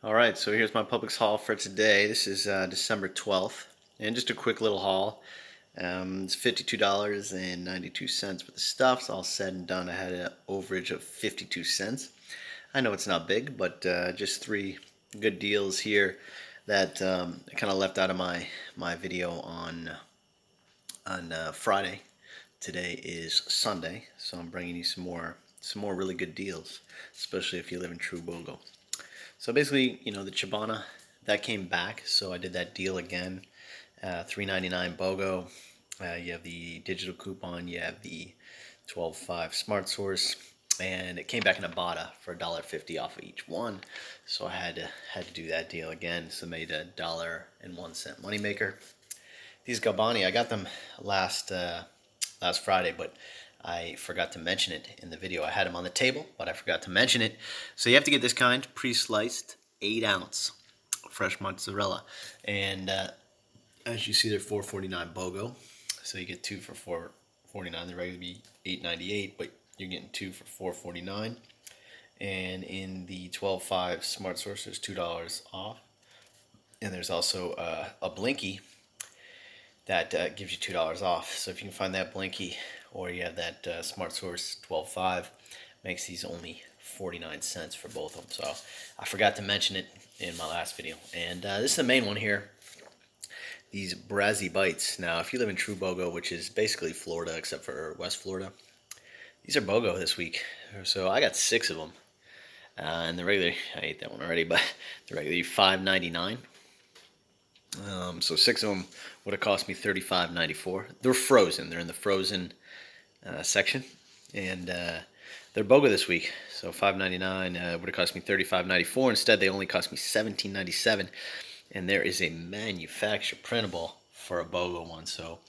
Alright, so here's my Publix haul for today. This is December 12th, and just a quick little haul. It's $52.92 worth of stuff. It's all said and done. I had an overage of 52 cents. I know it's not big, but just three good deals here that I kind of left out of my video on Friday. Today is Sunday, so I'm bringing you some more really good deals, especially if you live in true bogo. So basically, the Chobani, that came back, so I did that deal again. $3.99 BOGO. You have the digital coupon, you have the 12.5 Smart Source, and it came back in Ibotta for $1.50 off of each one. So I had to do that deal again. So made $1.01 moneymaker. These Galbani, I got them last Friday, but I forgot to mention it in the video. I had them on the table, but I forgot to mention it. So you have to get this kind, pre-sliced, 8-ounce fresh mozzarella. And as you see, they're $4.49 BOGO. So you get two for $4.49. They're regularly be $8.98, but you're getting two for $4.49. And in the 12.5 Smart Source, there's $2 off. And there's also a blinkie that gives you $2 off. So if you can find that blinkie, or you have that Smart Source 12.5, makes these only 49 cents for both of them. So I forgot to mention it in my last video. And this is the main one here. These Brazi bites. Now, if you live in true bogo, which is basically Florida except for West Florida, these are bogo this week. So I got 6 of them. And the regular, I ate that one already, but the regular $5.99. So 6 of them would have cost me $35.94. They're frozen. They're in the frozen section, and they're BOGO this week. So $5.99 would have cost me $35.94. Instead, they only cost me $17.97, and there is a manufacturer printable for a BOGO one. So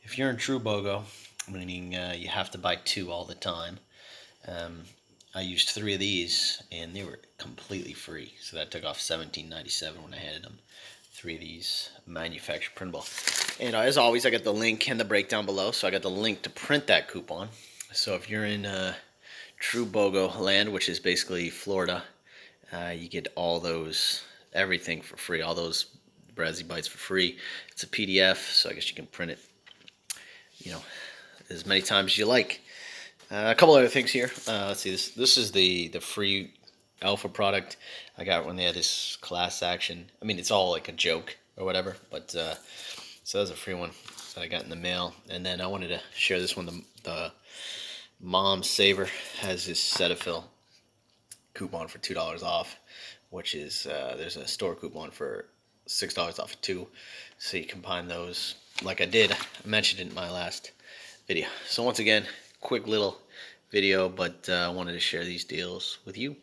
if you're in true BOGO, meaning you have to buy 2 all the time, I used 3 of these, and they were completely free. So that took off $17.97 when I handed them 3 of these manufacturer printable. And as always, I got the link and the breakdown below. So I got the link to print that coupon. So if you're in true BOGO land, which is basically Florida, you get all those, everything for free. All those Brazi bites for free. It's a PDF, so I guess you can print it, as many times as you like. A couple other things here. Let's see. This is the free alpha product I got when they had this class action. I mean, it's all like a joke or whatever, but so that was a free one that I got in the mail. And then I wanted to share this one. The Mom Saver has this Cetaphil coupon for $2 off, which is there's a store coupon for $6 off of 2. So you combine those like I did. I mentioned it in my last video. So once again, quick little video, but I wanted to share these deals with you.